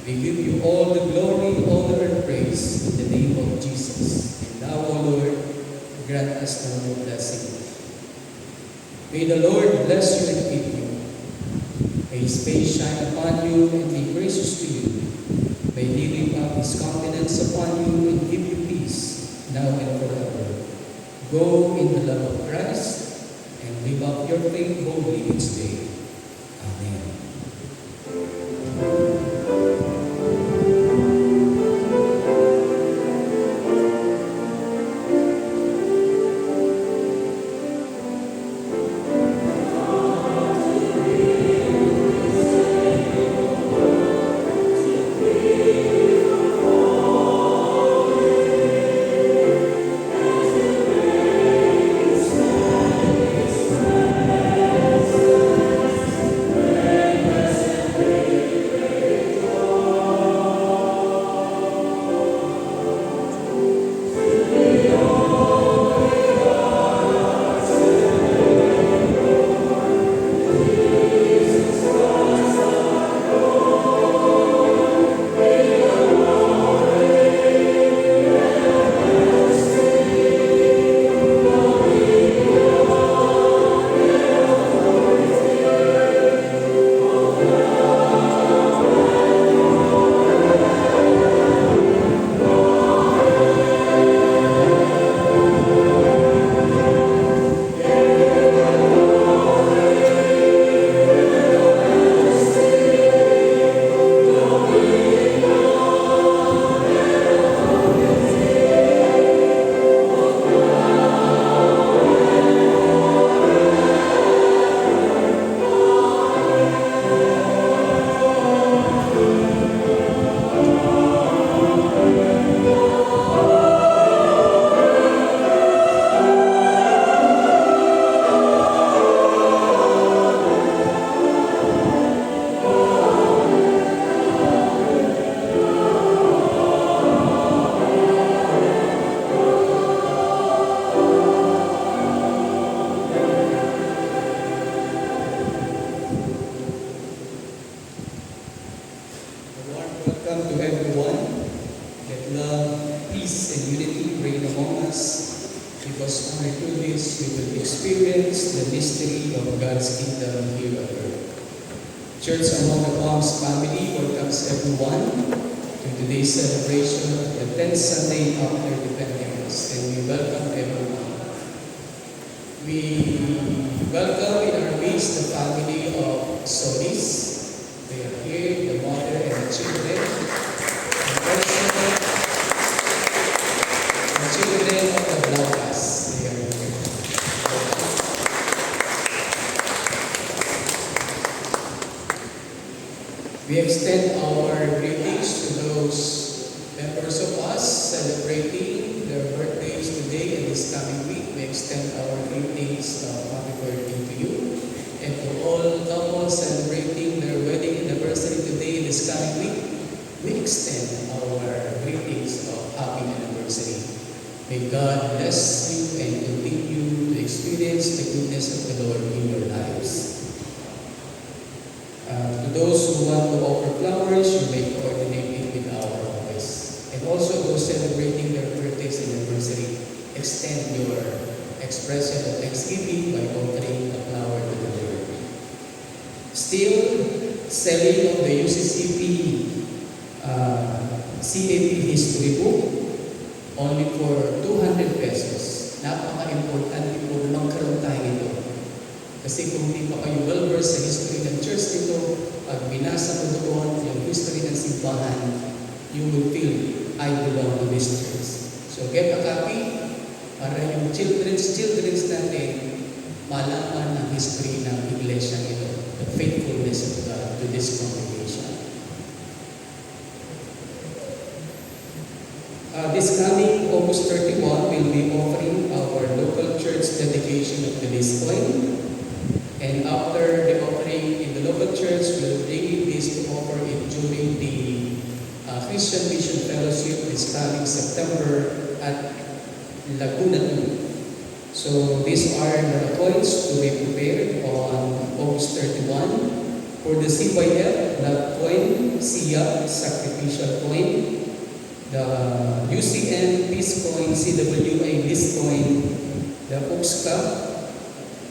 We give you all the glory, honor, and praise in the name of Jesus. And now, O Lord, grant us now your blessing. May the Lord bless you and keep you. May his face shine upon you and be gracious to you. May he lift up his countenance upon you and give you peace, now and forever. Go in the love of Christ and live up your faith boldly each day. Amen. through this, we will experience the mystery of God's kingdom here on earth. Church Among the Palms family welcomes everyone to today's celebration of the 10th Sunday after the Pentecost, and we welcome everyone. We welcome in our midst the family of Solis. They are here, the mother and the children. And also the children of the Blaugas. They are here. We extend our greetings to those members of us celebrating their birthdays today and this coming week. We extend our greetings of happy birthday to you. And to all couples celebrating their wedding anniversary today and this coming week, we extend our greetings of happy anniversary. May God bless you and continue to experience the goodness of the Lord in your lives. To those who want to offer flowers, you may coordinate it with our office. And also those celebrating their birthdays and anniversary, extend your expression of thanksgiving by offering a flower to the Lord. Still, selling of the UCCP CAP history book only for 200 pesos. Napaka-importante po na magkaroon tayo nito. Kasi kung hindi pa kayo well-versed sa history ng church nito, pag binasa mo doon yung history ng simbahan, you will feel, I belong to this church. So get a copy para yung children's natin malaman ang history ng iglesia ito, the faithfulness of God to this congregation. This coming August 31, we'll be offering our local church dedication of the list coin. And after the offering in the local church, we'll bring this to offer it during the Christian Mission Fellowship this coming September at Laguna 2. So these are the coins to be prepared on August 31. For the CYF, blood coin, SIA, sacrificial coin, the UCN, peace coin, CWA, list coin, the UXCA,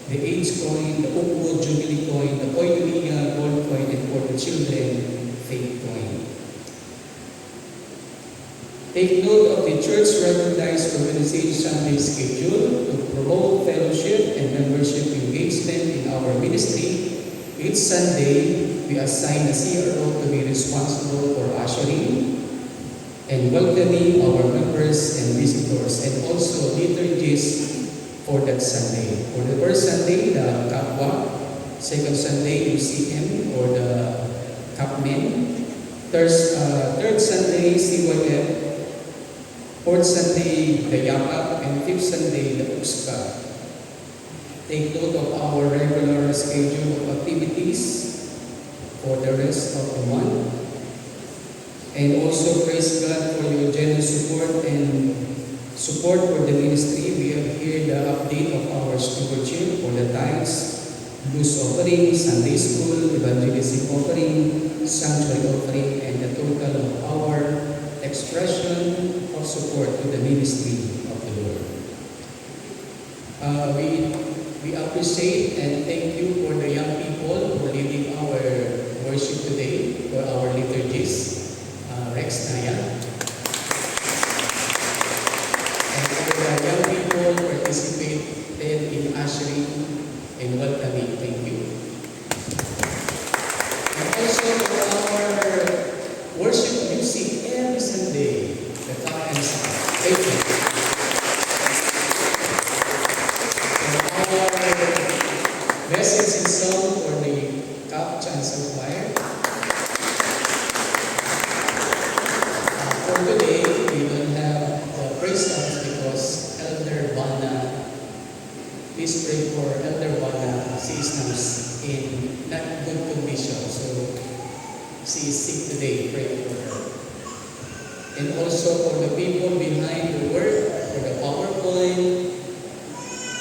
the age coin, the Oakwood Jubilee coin, the Koinonia gold coin, and for the children, faith coin. Take note of the church-recognized organization Sunday schedule to promote fellowship and membership engagement in our ministry. Each Sunday, we assign a CRO to be responsible for ushering and welcoming our members and visitors, and also liturgies for that Sunday. For the first Sunday, the Kapwa. Second Sunday, UCM or the Kapmen. Third Sunday, CYF. Fourth Sunday, the Yakap. And fifth Sunday, the UXCA. Take note of our regular schedule of activities for the rest of the month. And also praise God for your generous support and support for the ministry. We have here the update of our stewardship for the tithes, blues offering, Sunday school, evangelism offering, sanctuary offering, and the total of our expression of support to the ministry of the Lord. We appreciate and thank you for the young people who are leading our worship today, for our liturgies. Rex Naya. And for the young people participated in ushering and welcoming, thank you. And also for our worship music every Sunday, the top and sound. Thank you. And our message and song for the Cap Chancel Choir. For today, we don't have the praise songs because Elder Bana, please pray for Elder Bana. She is now in not good condition, so she is sick today. Pray for her. And also for the people behind the work, for the PowerPoint,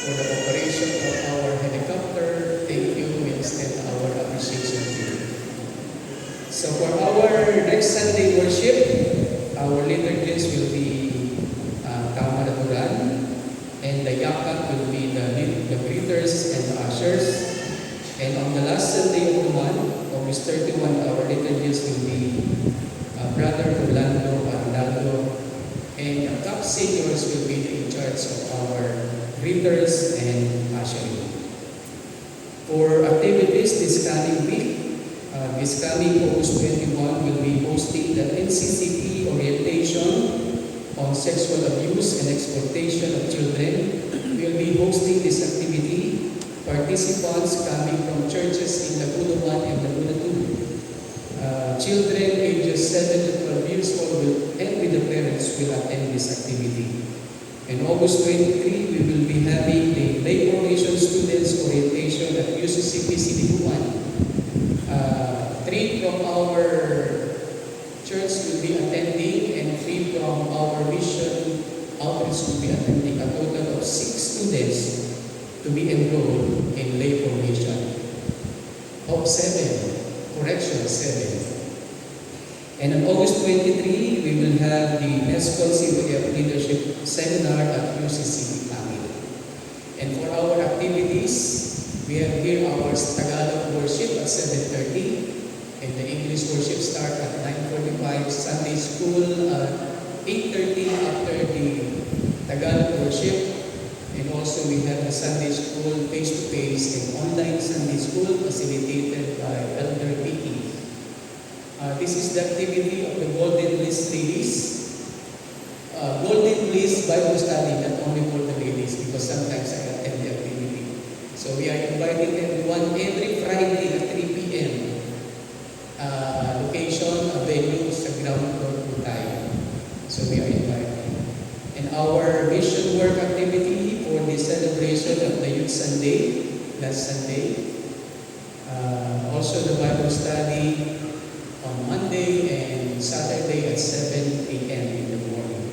for the operation of our helicopter, thank you. We extend our appreciation to you. So for our next Sunday worship, our liturgies will be Kamaraduran, and the Yakap will And on the last Sunday of the month, August 31, our liturgies will be Brother Orlando Arnaldo, and the top seniors will be in charge of our readers and ushering. For activities this coming week, this coming August 21, will be hosting the NCCP orientation on sexual abuse and exploitation of children. We will be hosting this activity. Participants coming from churches in Laguna 1 and Laguna 2. Children ages 7 to 12 years old and with the parents will attend this activity. On August 23, we will be having the lay formation students orientation at UCCP City 1. 3 from our church will be attending and 3 from our mission outreach will be attending, a total of 6 students to be enrolled in lay formation. Of 7. And on August 23, we will have the MESCOL CWF Leadership Seminar at UCCP Manila. And for our activities, we have here our Tagalog worship at 7:30, and the English worship start at 9:45, Sunday school at 8:30 after the Tagalog worship. And also we have the Sunday school face-to-face and online Sunday school facilitated by Elder Vicky. This is the activity of the Golden List ladies. Golden List Bible study, not only for the ladies, because sometimes I attend the activity. So we are inviting everyone every Friday at 3 p.m. Location, venue sa ground floor po tayo. So we are inviting. And our mission work activity for the celebration of the Youth Sunday, last Sunday. Also the Bible study on Monday and Saturday at 7 a.m. in the morning.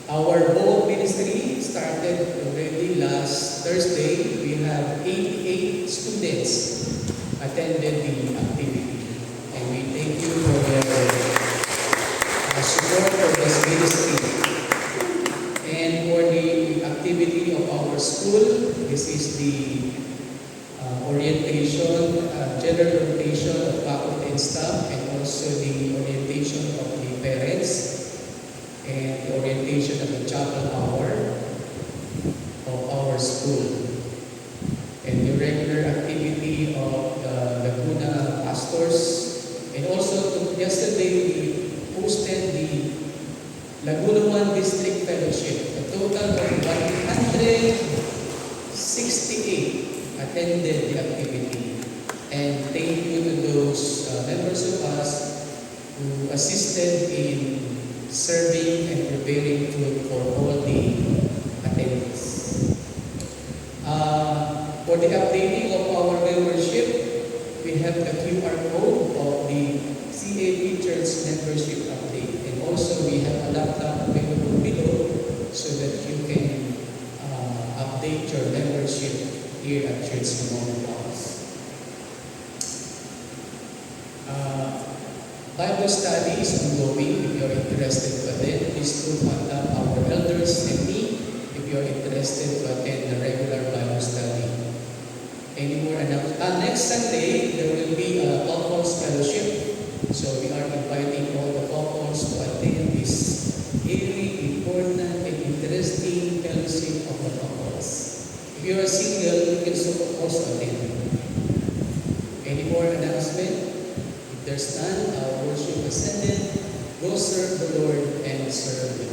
Our bold ministry started already last Thursday. We have 88 students attended the activity. And we thank you for your support for this ministry. And for the activity of our school, this is the orientation, general orientation of faculty and staff, and also the orientation of the parents, and the orientation of the chapel hour of our school, and the regular activity of the Laguna pastors. And also yesterday we hosted the Laguna 1 District Fellowship. A total of 168 attended the activity. And thank you to those members of us who assisted in serving and preparing food for all the attendees. For the updating of our membership, we have the QR code of the CAP Church membership update. And also we have a laptop available below so that you can update your membership here at Church Memorial House. Bible study is ongoing. If you're interested to attend, please do contact our elders and me if you're interested to attend the regular Bible study. Any more announcements? Next Sunday, there will be a couples fellowship. So we are inviting all the couples to attend this very important and interesting fellowship of the couples. If you're single, you can also attend. Any more announcement? If there's none, our worship ascended. Go serve the Lord and serve the